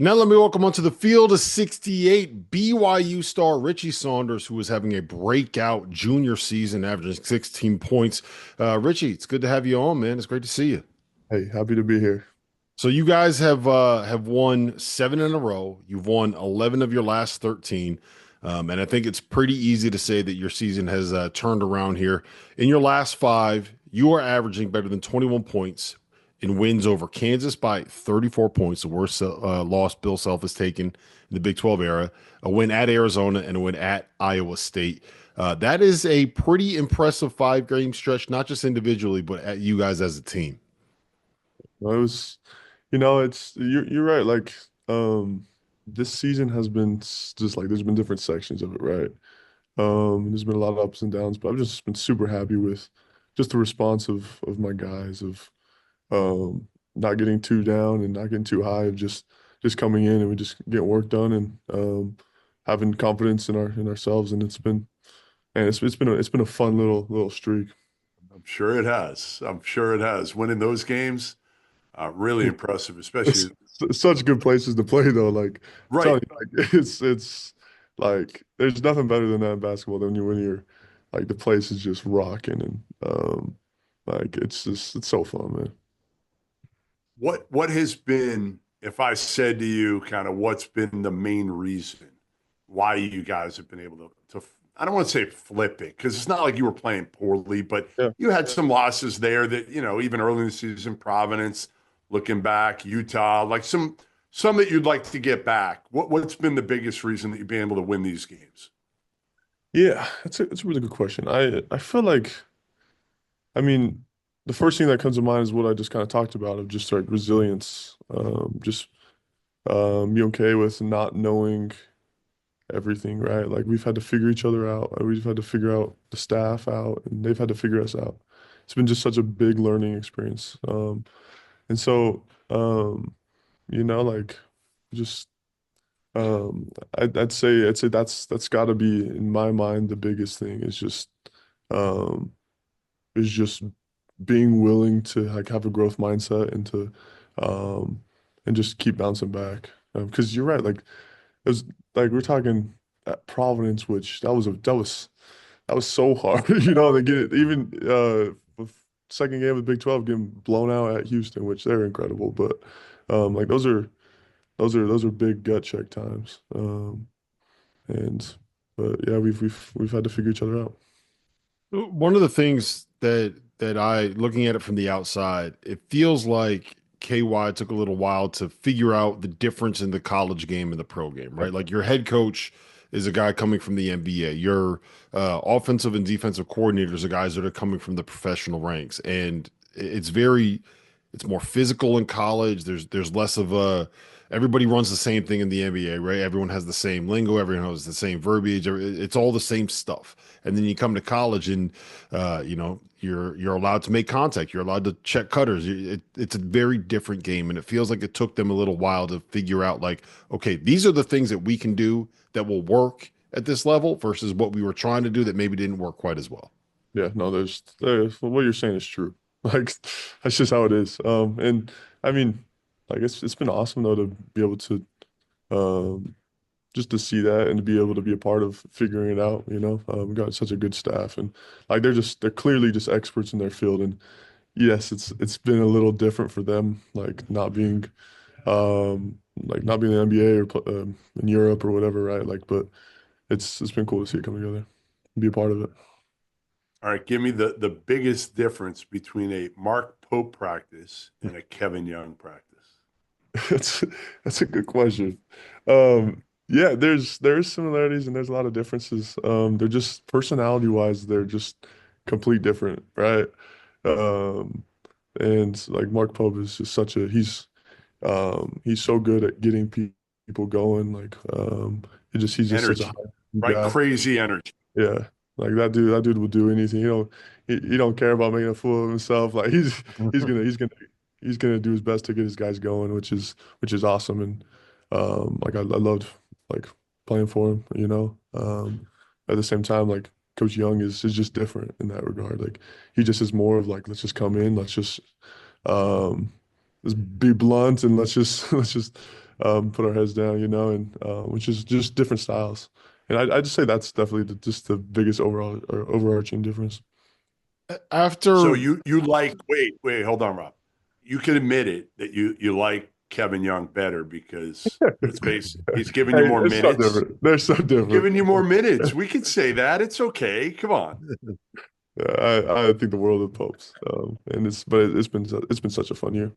Now let me welcome onto the field of 68 BYU star Richie Saunders, who is having a breakout junior season, averaging 16 points. Richie, it's good to have you on, man. It's great to see you. Hey, happy to be here. So you guys have won seven in a row. You've won 11 of your last 13. And I think it's pretty easy to say that your season has turned around here. In your last five, you are averaging better than 21 points in wins over Kansas by 34 points, the worst loss Bill Self has taken in the Big 12 era, a win at Arizona, and a win at Iowa State. That is a pretty impressive five-game stretch, not just individually, but at you guys as a team. Well, it's you're right. This season has been just like there's been different sections of it, right? There's been a lot of ups and downs, but I've just been super happy with just the response of my guys of not getting too down and not getting too high of just coming in and we just get work done and having confidence in ourselves and it's been a fun little streak. I'm sure it has. I'm sure it has. Winning those games, really impressive, It's especially such good places to play though. Like, I'm right. telling you, like it's like there's nothing better than that in basketball than when you're like the place is just rocking and like it's so fun, man. What has been, if I said to you, kind of what's been the main reason why you guys have been able to I don't want to say flip it because it's not like you were playing poorly, but Yeah. you had some losses there that, even early in the season, Providence, looking back, Utah, like some that you'd like to get back. What's been the biggest reason that you've been able to win these games? Yeah, that's a really good question. I feel like I mean the first thing that comes to mind is what I just kind of talked about of just like resilience. Just be okay with not knowing everything, right? Like we've had to figure each other out. We've had to figure out the staff out, and they've had to figure us out. It's been just such a big learning experience. And so, like just I'd say that's got to be in my mind the biggest thing um, is just being willing to like have a growth mindset um, and just keep bouncing back. Because you're right, like it was like we're talking at Providence, which that was so hard, to get it even with second game of the Big 12 getting blown out at Houston, which they're incredible. But like those are big gut check times. And but yeah, we've had to figure each other out. One of the things that I, looking at it from the outside, it feels like KY took a little while to figure out the difference in the college game and the pro game, right? Like your head coach is a guy coming from the NBA. Your offensive and defensive coordinators are guys that are coming from the professional ranks, and it's more physical in college. There's less of a everybody runs the same thing in the NBA, right? Everyone has the same lingo, everyone has the same verbiage. It's all the same stuff. And then you come to college and you're allowed to make contact. You're allowed to check cutters. It's a very different game, and it feels like it took them a little while to figure out like, okay, these are the things that we can do that will work at this level versus what we were trying to do that maybe didn't work quite as well. Yeah, no, there's what you're saying is true. Like that's just how it is. And I mean, like it's been awesome though to be able to um just to see that and to be able to be a part of figuring it out, we got such a good staff and like they're clearly just experts in their field and yes, it's been a little different for them, like not being in the NBA or in Europe or whatever, right? Like, but it's been cool to see it come together, be a part of it. All right, give me the biggest difference between a Mark Pope practice and a Kevin Young practice. That's that's a good question. Yeah, there's similarities and there's a lot of differences. They're just personality wise, they're just complete different, right? Um, and like Mark Pope is just he's so good at getting people going. Like he's just such a Energy, high right? guy. Crazy energy. Yeah. Like that dude will do anything. He don't care about making a fool of himself. Like he's gonna he's gonna he's gonna do his best to get his guys going, which is awesome. And like I loved like playing for him. At the same time, like Coach Young is just different in that regard. Like he just is more of like let's just come in, um let's be blunt and let's just let's just put our heads down, and which is just different styles. And I just say that's definitely just the biggest overall or overarching difference. So After you like wait, hold on, Rob. You can admit it that you like Kevin Young better because let's face it, he's giving you Hey, more it's so minutes. different. They're so He's different. giving you more minutes. We can say that. It's okay. Come on. Yeah, I think the world of Popes, and it's been such a fun year.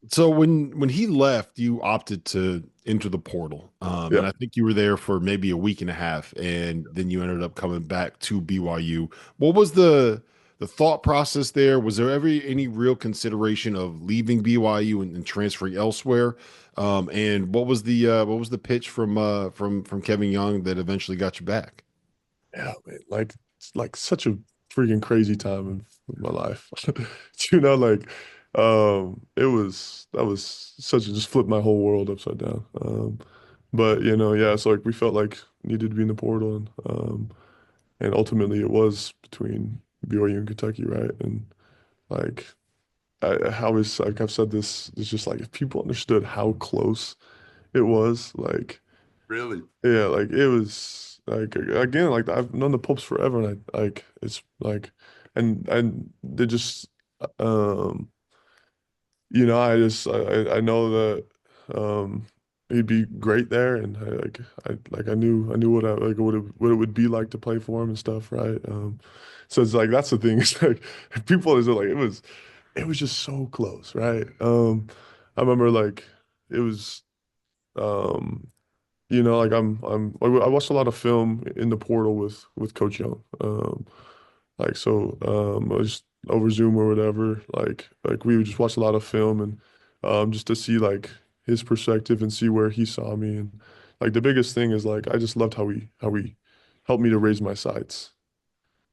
So when he left, you opted to enter the portal, and Yeah. I think you were there for maybe a week and a half, and then you ended up coming back to BYU. What was the thought process there? Was there ever any real consideration of leaving BYU and transferring elsewhere? And what was the pitch from Kevin Young that eventually got you back? Yeah, man, like it's like such a freaking crazy time in my life. Like it was that was such a just flipped my whole world upside down. But yeah, so like we felt like needed to be in the portal and ultimately it was between BYU and Kentucky, right? And like I always like I've said this, it's just like if people understood how close it was, like Really? yeah, like it was like again, like I've known the Popes forever, and I like it's like, and they just, um, I know that he'd be great there, and I knew what it would be like to play for him and stuff, right? So it's like that's the thing. It's like people is like it was just so close, right? I remember like it was. Um, like I watched a lot of film in the portal with Coach Young. I just over Zoom or whatever. Like we would just watch a lot of film and just to see like his perspective and see where he saw me. And like the biggest thing is like I just loved how he helped me to raise my sights.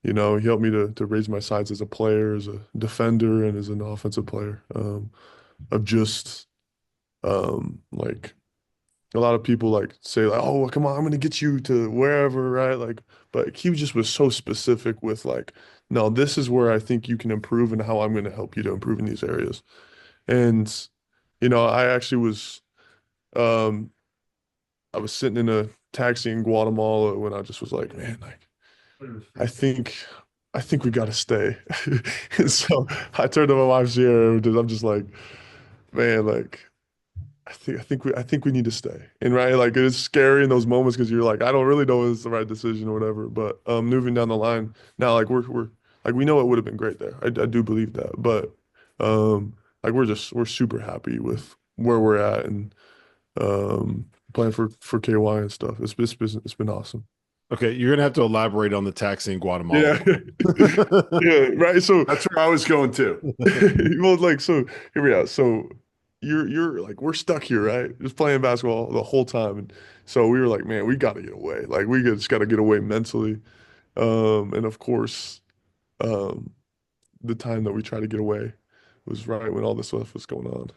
He helped me to raise my sights as a player, as a defender, and as an offensive player. Of just like a lot of people like say like, oh, well, come on, I'm gonna get you to wherever, right? Like, but he just was so specific with like, no, this is where I think you can improve and how I'm gonna help you to improve in these areas. And I actually um I was sitting in a taxi in Guatemala when I just was like, man, like I think I think we gotta stay. And so I turned to my wife Sierra and I'm just like, man, like I think we need to stay. And right, like it's scary in those moments because you're like, I don't really know if it's the right decision or whatever. But moving down the line now, like we're like we know it would have been great there. I do believe that. But um like we're super happy with where we're at and playing for KY and stuff. It's been awesome. Okay, you're gonna have to elaborate on the taxi in Guatemala Yeah. part. Yeah, right. So That's where I was going to. well, like so here we are. So you're like we're stuck here, right? Just playing basketball the whole time. And so we were like, man, we gotta get away. Like we just gotta get away mentally. And of course, um, the time that we tried to get away was right when all this stuff was going on.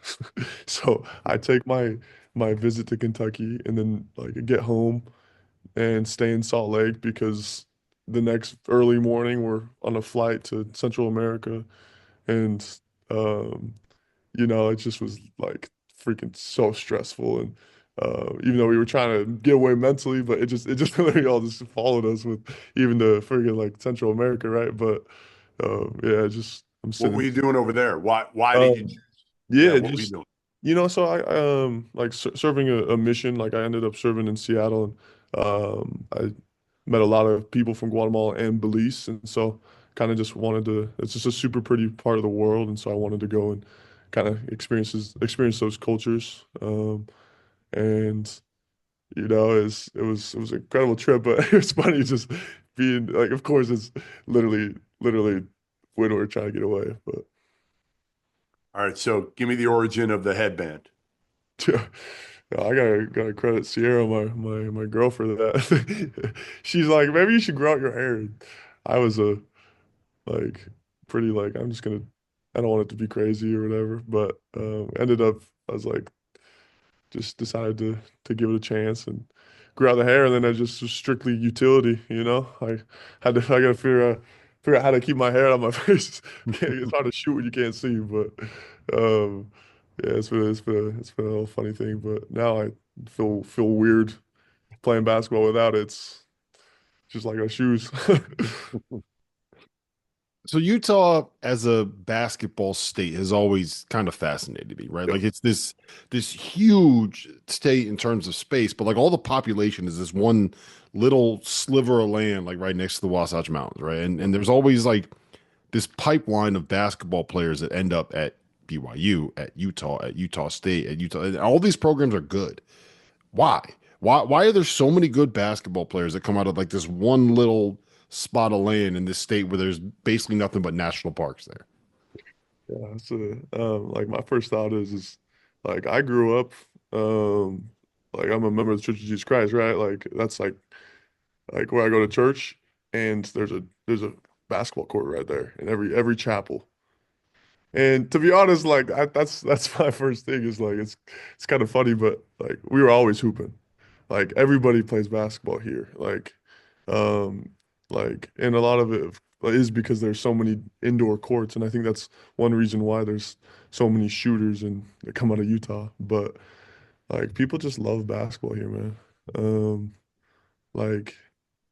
So I take my visit to Kentucky and then like get home and stay in Salt Lake because the next early morning we're on a flight to Central America and um it just was like freaking so stressful. And even though we were trying to get away mentally, but it just literally all just followed us with even the freaking like Central America, right? But yeah, just I'm What were sitting. you doing over there? Why did you Um, choose? Yeah, yeah, what were you just doing? so I like serving a mission. Like I ended up serving in Seattle, and I met a lot of people from Guatemala and Belize, and so kind of just wanted to. It's just a super pretty part of the world, and so I wanted to go and kind of experience those cultures. And it was an incredible trip, but it was funny just being like, of course, it's literally when we were trying to get away, but. All right, so give me the origin of the headband. Yeah, I gotta credit Sierra, my girl, for that. She's like, maybe you should grow out your hair. And I was like pretty like I'm just gonna I don't want it to be crazy or whatever. But ended up I was like just decided to give it a chance and grew out the hair and then I just was strictly utility, I gotta figure out how to keep my hair out of my face. It's hard to shoot when you can't see, but um Yeah, it's been a little funny thing, but now I feel weird playing basketball without it. It's just like our shoes. So Utah as a basketball state has always kind of fascinated me, right? Yep. Like it's this huge state in terms of space, but like all the population is this one little sliver of land like right next to the Wasatch Mountains, right? And there's always like this pipeline of basketball players that end up at BYU, at Utah State, at Utah. And all these programs are good. Why? Why are there so many good basketball players that come out of like this one little spot of land in this state where there's basically nothing but national parks there? Yeah, like my first thought is like I grew up like I'm a member of the Church of Jesus Christ, right? Like that's like where I go to church and there's a basketball court right there in every chapel. And to be honest, like that's my first thing is like it's kind of funny, but like we were always hooping. Like everybody plays basketball here. Um and a lot of it is because there's so many indoor courts, and I think that's one reason why there's so many shooters and that come out of Utah. But like people just love basketball here, man. Um like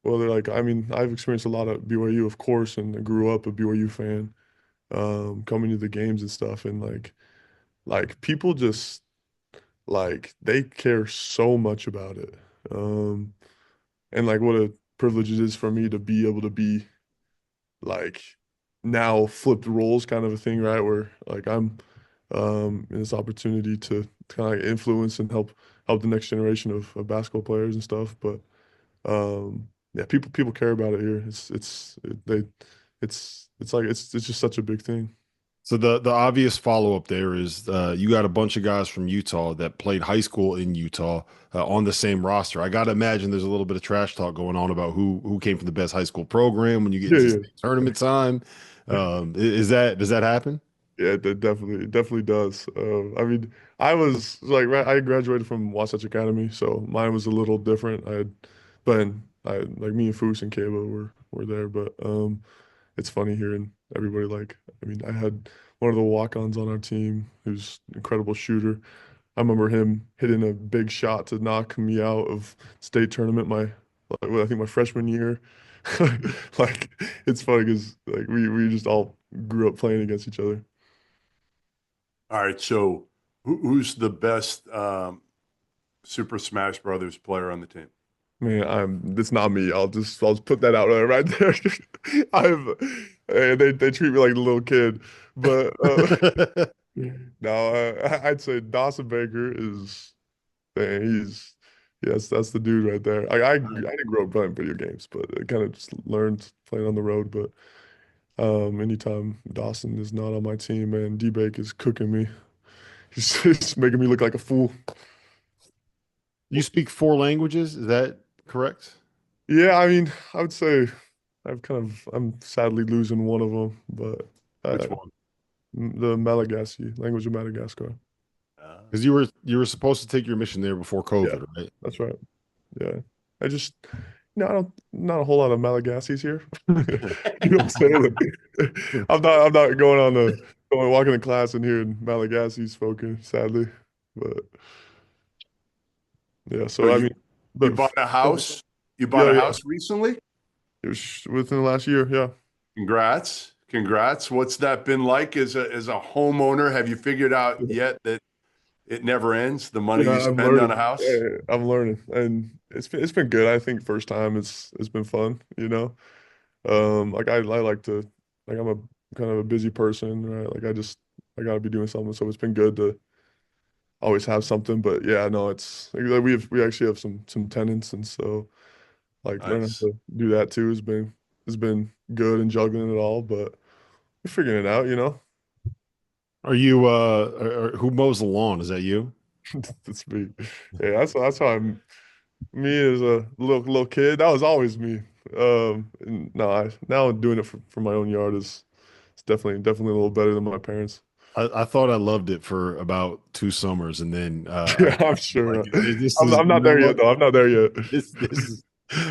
well they're like I mean, I've experienced a lot of BYU, of course, and I grew up a BYU fan, coming to the games and stuff, and like people just like they care so much about it. Um and like what a privilege it is for me to be able to be like now flipped roles kind of a thing, right? Where like I'm in this opportunity to kind of like influence and help the next generation of basketball players and stuff. But yeah, people care about it here. It's like it's just such a big thing. So the obvious follow up there is you got a bunch of guys from Utah that played high school in Utah on the same roster. I got to imagine there's a little bit of trash talk going on about who came from the best high school program when you get Yeah, into yeah. state tournament time. Is that does that happen? Yeah, it definitely does. I mean, I was like, I graduated from Wasatch Academy, so mine was a little different. But I like me and Foos and Kaba were there, but it's funny hearing everybody like. I mean, I had one of the walk-ons on our team who's an incredible shooter. I remember him hitting a big shot to knock me out of state tournament I think my freshman year. Like it's funny because like we just all grew up playing against each other. All right. So who's the best Super Smash Brothers player on the team? Man, it's not me. I'll just put that out there right there. I've they treat me like a little kid, but no, I'd say Dawson Baker is man, yes, that's the dude right there. I didn't grow up playing video games, but I kind of just learned playing on the road. But anytime Dawson is not on my team, man, D-Bake is cooking me. He's making me look like a fool. You speak four languages, is that correct? Yeah, I mean, I would say I'm sadly losing one of them, but Which one? the Malagasy language of Madagascar. Because you were supposed to take your mission there before Yeah, COVID, right? that's right. Yeah, I just no, I don't not a whole lot of Malagasys here. You know what I'm saying? I'm not going walking to class and hearing Malagasy spoken, sadly. But yeah, So so I mean, you but bought a house? You bought yeah, a yeah, house recently? it was within the last year. Yeah. Congrats. Congrats. What's that been like as a homeowner? Have you figured out yet that it never ends, the money Yeah, you I'm spend on learning. a house? Yeah, I'm learning, and it's been good. I think first time it's been fun, you know. Like I like to like I'm a kind of a busy person, right? Like I gotta be doing something, so it's been good to always have something. But yeah, no, it's like we actually have some tenants, and so like learning Nice. to do that too has been good and juggling it all, but we're figuring it out, you know. Are you who mows the lawn? Is that you? That's me. Yeah, that's how I'm. Me as a little kid, that was always me. And no, now doing it for my own yard is it's definitely a little better than my parents. I thought I loved it for about 2 summers, and then I Yeah, I'm got sure. like this I'm is I'm you not know there yet what though. I'm not there yet. this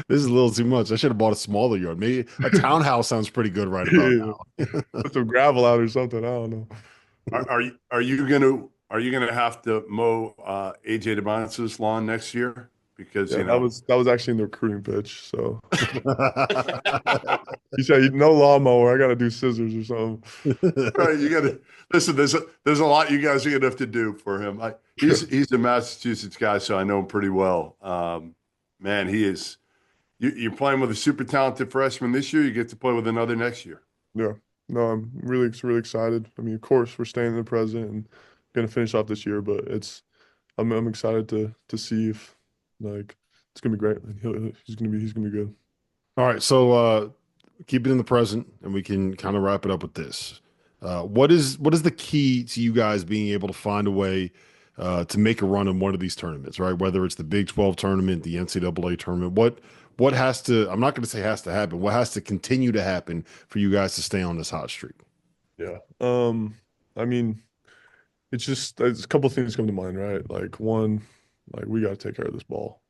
is a little too much. I should have bought a smaller yard. Maybe a townhouse sounds pretty good right about Yeah. now. Put some gravel out or something. I don't know. Are you going to are you going to have to mow AJ DeMontis' lawn next year? Because, Yeah, you know, that was actually in the recruiting pitch. So he said, "No lawnmower. I got to do scissors or something." right, you got to listen. There's a lot you guys are going to have to do for him. He's a Massachusetts guy, so I know him pretty well. Man, he is. You're playing with a super talented freshman this year. You get to play with another next year. Yeah. No, I'm really excited. I mean, of course, we're staying in the present and gonna finish off this year, but I'm excited to see if like it's gonna be great. And he's gonna be good. All right, so keep it in the present, and we can kind of wrap it up with this. What is the key to you guys being able to find a way to make a run in one of these tournaments, right? Whether it's the Big 12 tournament, the NCAA tournament, what has to, I'm not going to say has to happen, what has to continue to happen for you guys to stay on this hot streak? Yeah. I mean, it's a couple things come to mind, right? Like one, like we gotta take care of this ball.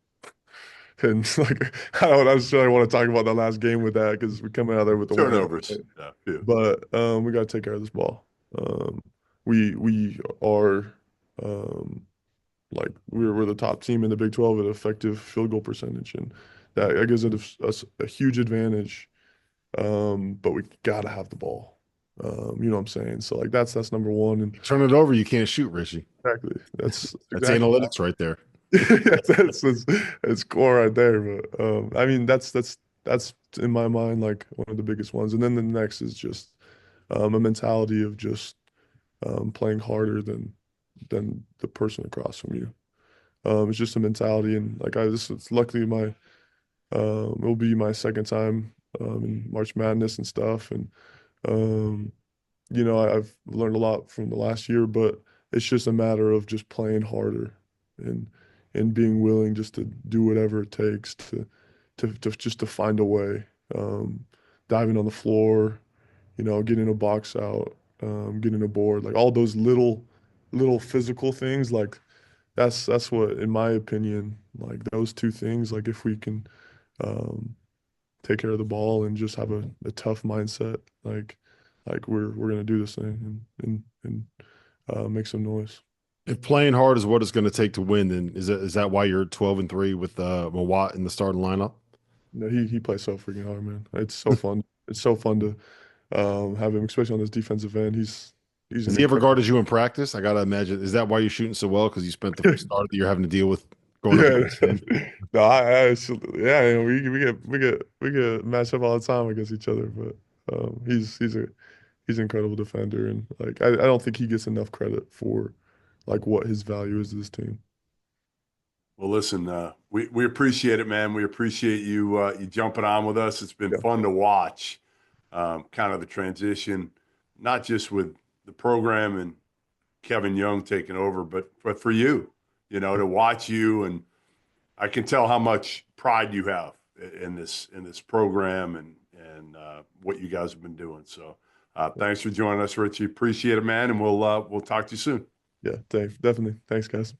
And like I don't necessarily want to talk about the last game with that because we're coming out there with the win. Turnovers. Yeah, yeah. But we got to take care of this ball. We are like we're the top team in the Big 12 at effective field goal percentage, and that gives us a huge advantage. But we gotta have the ball. You know what I'm saying? So like that's number one. And Turn it over, you can't shoot, Richie. exactly that's That's exactly analytics right there. that's core right there. But I mean that's in my mind like one of the biggest ones. And then the next is just a mentality of just playing harder than the person across from you. It's just a mentality, and like this is luckily my it will be my second time in March Madness and stuff, and um, you know I've learned a lot from the last year, but it's just a matter of just playing harder and being willing just to do whatever it takes to just to find a way, diving on the floor, you know, getting a box out, getting a board, like all those little physical things, like that's what, in my opinion, like those two things, like if we can um, take care of the ball and just have a tough mindset, like we're gonna do this thing and make some noise. If playing hard is what it's going to take to win, then is that why you're 12-3 with Mawat in the starting lineup? You know, he plays so freaking hard, man. It's so fun. It's so fun to have him, especially on this defensive end. He's Has an he ever incredible. guarded you in practice? I gotta imagine. Is that why you're shooting so well? Because you spent the start of the year having to deal with going up Yeah, against him? no, yeah, you know, we get matched up all the time against each other, but he's an incredible defender, and like I don't think he gets enough credit for like what his value is to this team. Well, listen, we appreciate it, man. We appreciate you jumping on with us. It's been Yeah, fun to watch, kind of the transition, not just with the program and Kevin Young taking over, but for you, you know, to watch you, and I can tell how much pride you have in this program and what you guys have been doing. So, thanks for joining us, Richie. Appreciate it, man, and we'll talk to you soon. yeah, Dave, definitely. Thanks, guys.